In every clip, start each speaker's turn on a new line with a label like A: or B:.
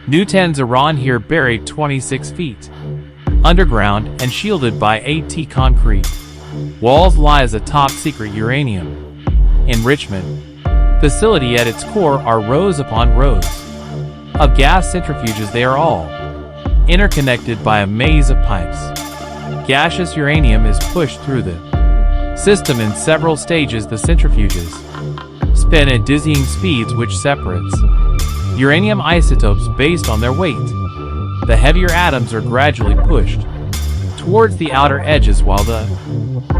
A: Newton's Iran here buried 26 feet underground and shielded by AT concrete. Walls lies a top-secret uranium enrichment facility. At its core are rows upon rows of gas centrifuges. They are all interconnected by a maze of pipes. Gaseous uranium is pushed through the system in several stages. The centrifuges spin at dizzying speeds, which separates uranium isotopes based on their weight. The heavier atoms are gradually pushed towards the outer edges while the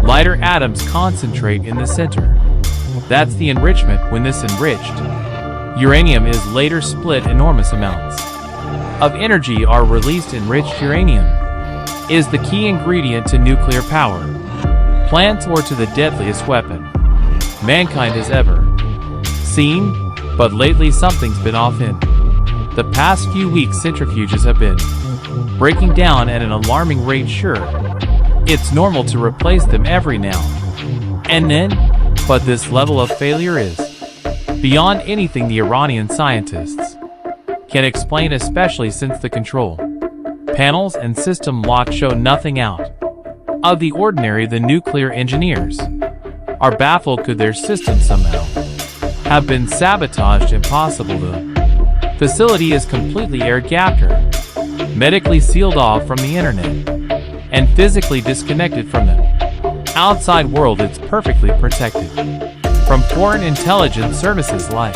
A: lighter atoms concentrate in the center. That's the enrichment. When this enriched uranium is later split, enormous amounts of energy are released. Enriched uranium is the key ingredient to nuclear power plants or to the deadliest weapon mankind has ever seen. But lately something's been off. In the past few weeks, centrifuges have been breaking down at an alarming rate. Sure, it's normal to replace them every now and then, but this level of failure is beyond anything the Iranian scientists can explain, especially since the control panels and system lock show nothing out of the ordinary. The nuclear engineers are baffled. Could their system somehow have been sabotaged? Impossible. The facility is completely air-gapped, medically sealed off from the internet, and physically disconnected from the outside world. It's perfectly protected from foreign intelligence services like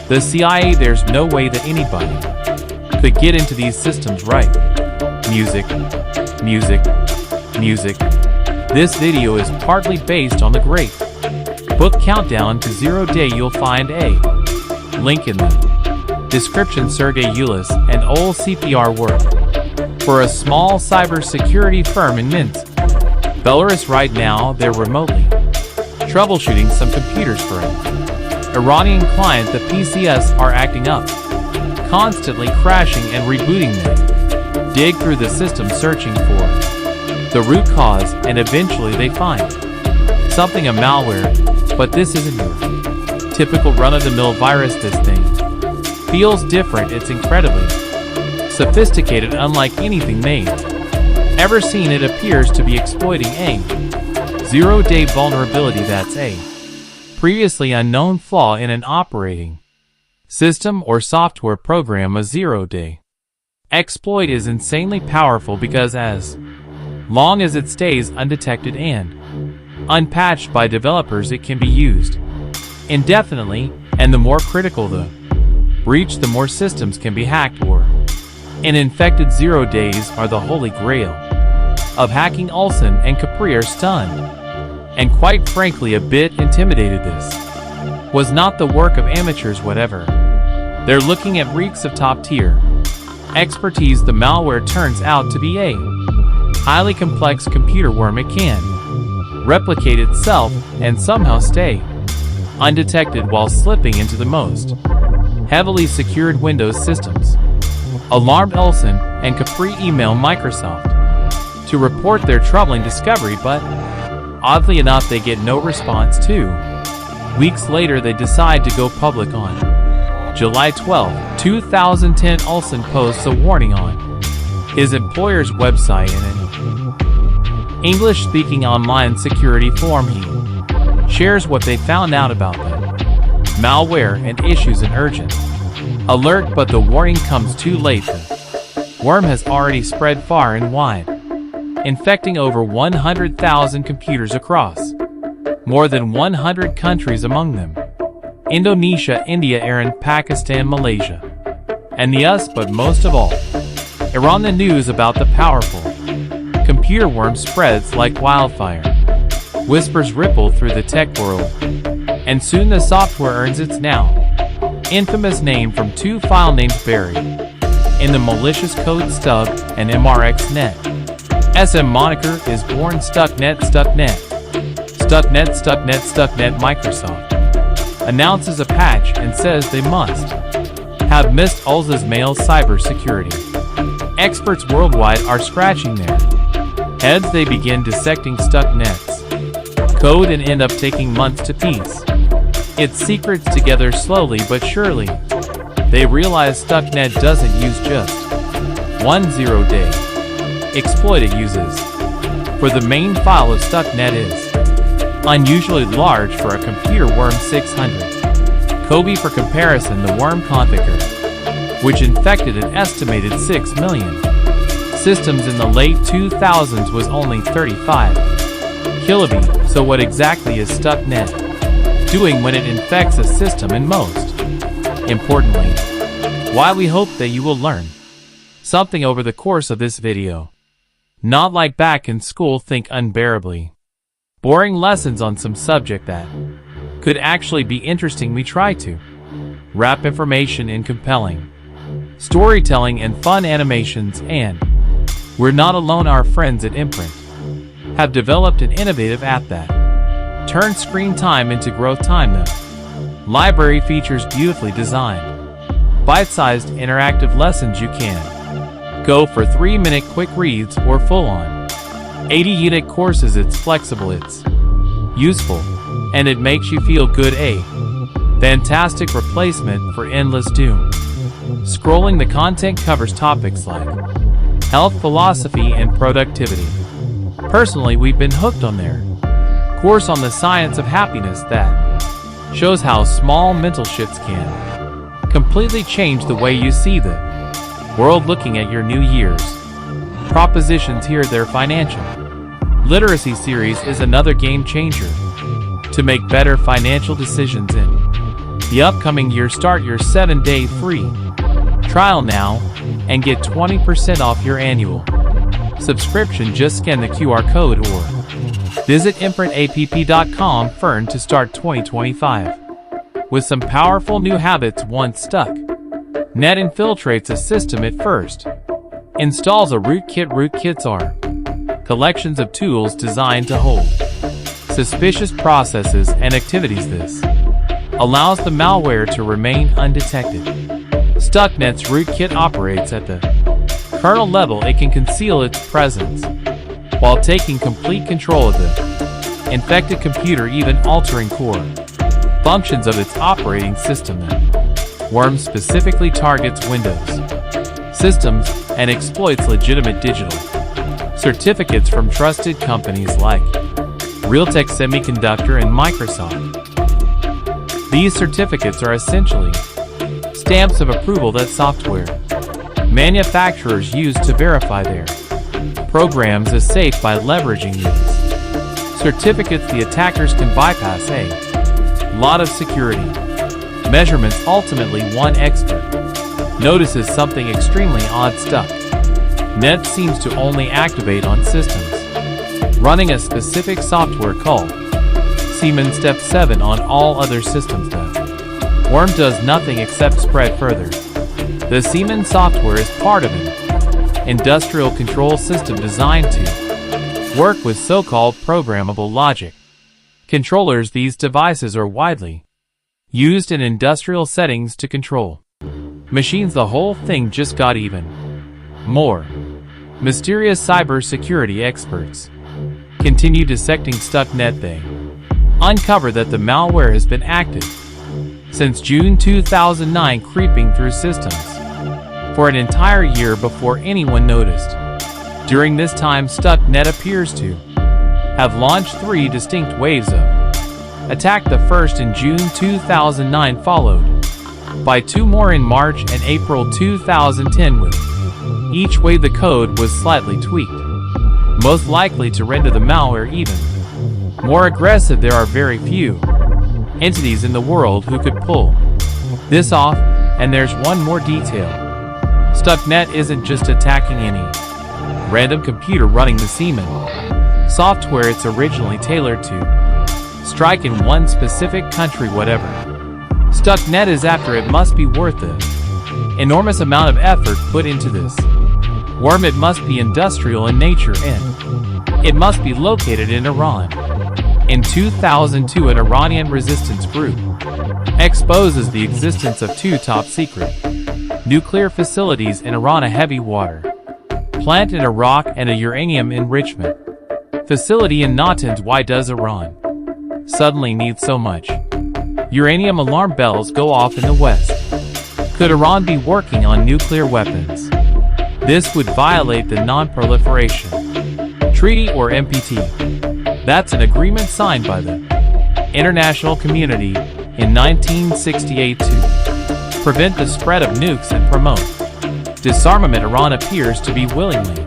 A: the CIA. There's no way that anybody could get into these systems. Right? Music, music, music. This video is partly based on the great book Countdown to Zero Day. You'll find a link in the description. Sergey Ulis and Ol CPR work for a small cybersecurity firm in Minsk, Belarus. Right now they're remotely troubleshooting some computers for an Iranian client. The PCs are acting up, constantly crashing and rebooting. They dig through the system searching for the root cause, and eventually they find something, a malware. But this isn't your typical run-of-the-mill virus. This thing feels different. It's incredibly sophisticated, unlike anything they've ever seen. It appears to be exploiting a zero-day vulnerability. That's a previously unknown flaw in an operating system or software program. A zero-day exploit is insanely powerful because as long as it stays undetected and unpatched by developers, it can be used indefinitely, and the more critical the breach, the more systems can be hacked or infected. 0 days are the holy grail of hacking. Olsen and Capri are stunned and quite frankly a bit intimidated. This was not the work of amateurs. Whatever they're looking at reeks of top-tier expertise. The malware turns out to be a highly complex computer worm. It can replicate itself and somehow stay undetected while slipping into the most heavily secured Windows systems. Alarmed, Olsen and Capri email Microsoft to report their troubling discovery, but oddly enough they get no response. 2 weeks later they decide to go public. On July 12, 2010, Olsen posts a warning on his employer's website. In an English-speaking online security forum, he shares what they found out about the malware and issues an urgent alert, but the warning comes too late. The worm has already spread far and wide, infecting over 100,000 computers across more than 100 countries, among them Indonesia, India, Iran, Pakistan, Malaysia, and the US, but most of all, Iran. The news about the powerful computer worm spreads like wildfire. Whispers ripple through the tech world, and soon the software earns its now infamous name from 2 file names buried in the malicious code stub and MRXNet. SM moniker is born. Stucknet. Microsoft announces a patch and says they must have missed Olsen's mail. Cybersecurity experts worldwide are scratching their heads. They begin dissecting Stucknet's code and end up taking months to piece its secrets together. Slowly but surely, They realize Stuxnet doesn't use just one 0-day exploit. It uses for the main file of Stuxnet is unusually large for a computer worm 600. Kobe for comparison, the worm configure, which infected an estimated 6 million systems in the late 2000s, was only 35 kilobit. So what exactly is Stuxnet doing when it infects a system? And most importantly, why we hope that you will learn something over the course of this video. Not like back in school, think unbearably boring lessons on some subject that could actually be interesting. We try to wrap information in compelling storytelling and fun animations, and we're not alone. Our friends at Imprint have developed an innovative app that turns screen time into growth time. The library features beautifully designed, bite-sized interactive lessons. You can go for 3-minute quick reads or full-on 80-unit courses. It's flexible, it's useful, and it makes you feel good. A fantastic replacement for endless doom scrolling. The content covers topics like health, philosophy, and productivity. Personally, we've been hooked on their course on the science of happiness that shows how small mental shifts can completely change the way you see the world. Looking at your New Year's propositions here, their financial literacy series is another game changer to make better financial decisions in the upcoming year. Start your 7-day free trial now and get 20% off your annual subscription. Just scan the QR code or visit imprintapp.com to start 2025 with some powerful new habits. Once stuck, Net infiltrates a system. It first installs a rootkit. Rootkits are collections of tools designed to hold suspicious processes and activities. This allows the malware to remain undetected. Stuxnet's rootkit operates at the kernel level. It can conceal its presence while taking complete control of the infected computer, even altering core functions of its operating system. The worm specifically targets Windows systems and exploits legitimate digital certificates from trusted companies like Realtek Semiconductor and Microsoft. These certificates are essentially stamps of approval that software manufacturers use to verify their programs as safe. By leveraging these certificates, the attackers can bypass a lot of security measurements. Ultimately, one expert notices something extremely odd. Stuxnet seems to only activate on systems running a specific software called Siemens. Step 7. On all other systems, the worm does nothing except spread further. The Siemens software is part of an industrial control system designed to work with so-called programmable logic controllers. These devices are widely used in industrial settings to control machines. The whole thing just got even more mysterious. Cybersecurity experts continue dissecting Stuxnet. They uncover that the malware has been active since June 2009, creeping through systems for an entire year before anyone noticed. During this time, Stuxnet appears to have launched 3 distinct waves of attack. The first in June 2009, followed by 2 more in March and April 2010. With each wave, the code was slightly tweaked, most likely to render the malware even more aggressive. There are very few entities in the world who could pull this off, and there's one more detail. Stuxnet isn't just attacking any random computer running the Siemens software. It's originally tailored to strike in one specific country. Whatever Stuxnet is after, it must be worth the enormous amount of effort put into this worm. It must be industrial in nature, and it must be located in Iran. In 2002, an Iranian resistance group exposes the existence of 2 top-secret nuclear facilities in Iran, a heavy water plant in Iraq, and a uranium enrichment facility in Natanz. Why does Iran suddenly need so much uranium? Alarm bells go off in the West. Could Iran be working on nuclear weapons? This would violate the Non-Proliferation Treaty or NPT. That's an agreement signed by the international community in 1968 to prevent the spread of nukes and promote disarmament. Iran appears to be willingly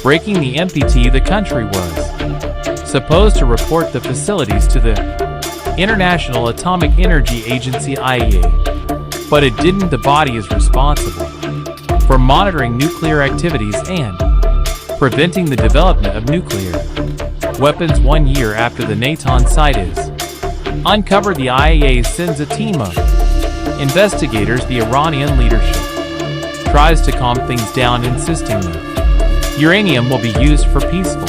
A: breaking the NPT. The country was supposed to report the facilities to the International Atomic Energy Agency (IAEA), but it didn't. The body is responsible for monitoring nuclear activities and preventing the development of nuclear weapons. 1 year after the Natanz site is uncovered, the IAEA sends a team of investigators. The Iranian leadership tries to calm things down, insisting that uranium will be used for peaceful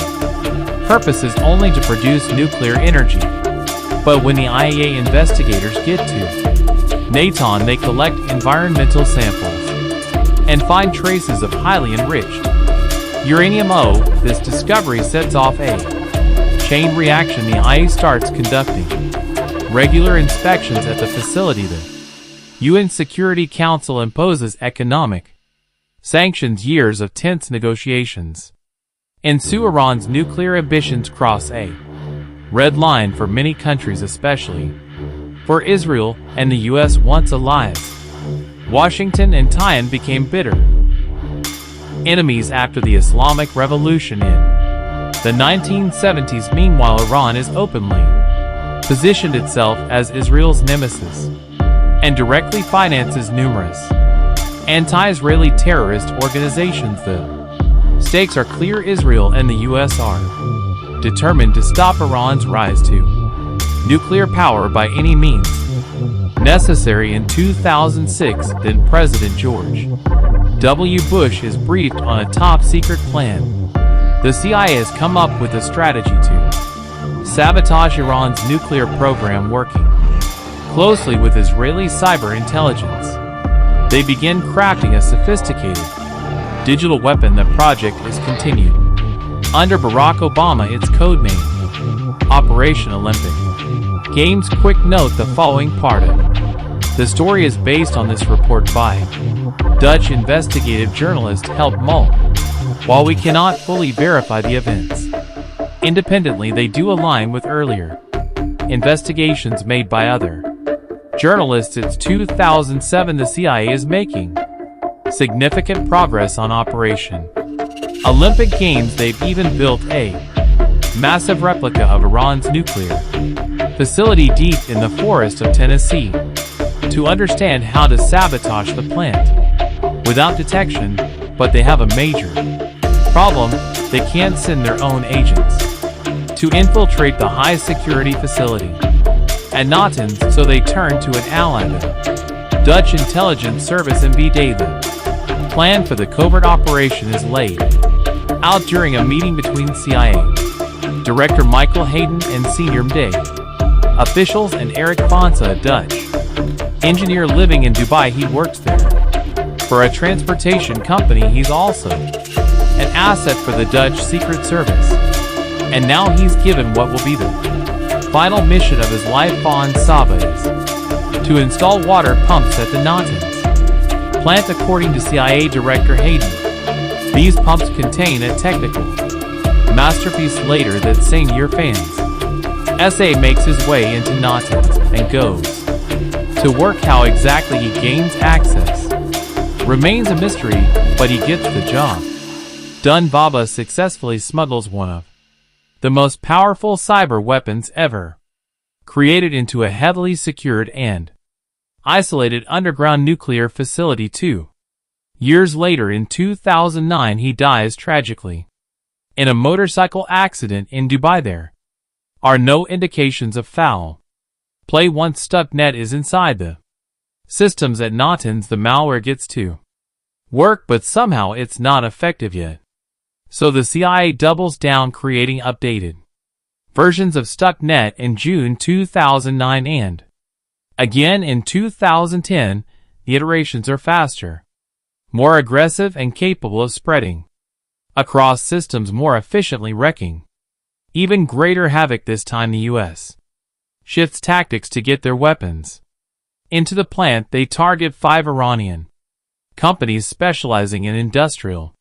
A: purposes, only to produce nuclear energy. But when the IAEA investigators get to Natanz, they collect environmental samples and find traces of highly enriched uranium. This discovery sets off a chain reaction. The IAEA starts conducting regular inspections at the facility. The UN Security Council imposes economic sanctions. Years of tense negotiations ensue. Iran's nuclear ambitions cross a red line for many countries, especially for Israel and the US, once allies. Washington and Tehran became bitter enemies after the Islamic Revolution in the 1970s. Meanwhile, Iran is openly positioned itself as Israel's nemesis and directly finances numerous anti-Israeli terrorist organizations. The stakes are clear. Israel and the US are determined to stop Iran's rise to nuclear power by any means necessary. In 2006, then President George W. Bush is briefed on a top-secret plan. The CIA has come up with a strategy to sabotage Iran's nuclear program. Working closely with Israeli cyber intelligence, they begin crafting a sophisticated digital weapon. The project is continued under Barack Obama. Its codename Operation Olympic Games. Quick note: the following part of the story is based on this report by Dutch investigative journalist Help Mol. While we cannot fully verify the events independently, they do align with earlier investigations made by other journalists. It's 2007. The CIA is making significant progress on Operation Olympic Games. They've even built a massive replica of Iran's nuclear facility deep in the forest of Tennessee to understand how to sabotage the plant without detection. But they have a major problem: they can't send their own agents to infiltrate the high-security facility at Natanz, so they turn to an ally, the Dutch intelligence service MVD. The plan for the covert operation is laid out during a meeting between CIA Director Michael Hayden and senior MD officials and Eric Fonsa, a Dutch engineer living in Dubai. He works there for a transportation company. He's also an asset for the Dutch Secret Service, and now he's given what will be the final mission of his life on Saba is to install water pumps at the Natanz plant. According to CIA Director Hayden, these pumps contain a technical masterpiece. Later that same year, fans SA makes his way into Natanz and goes to work. How exactly he gains access remains a mystery, but he gets the job done. Baba successfully smuggles one of the most powerful cyber weapons ever created into a heavily secured and isolated underground nuclear facility. 2 years later, in 2009, he dies tragically in a motorcycle accident in Dubai. There are no indications of foul play once Stuxnet is inside the systems at Natanz. The malware gets to work, but somehow it's not effective yet. So the CIA doubles down, creating updated versions of Stuxnet in June 2009 and again in 2010. The iterations are faster, more aggressive, and capable of spreading across systems more efficiently, wreaking even greater havoc. This time the US shifts tactics to get their weapons Into the plant they target 5 Iranian companies specializing in industrial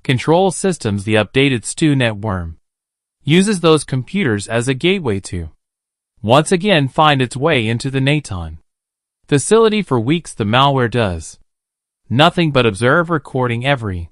A: control systems. The updated StuNet worm uses those computers as a gateway to once again find its way into the Naton facility. For weeks the malware does nothing but observe, recording every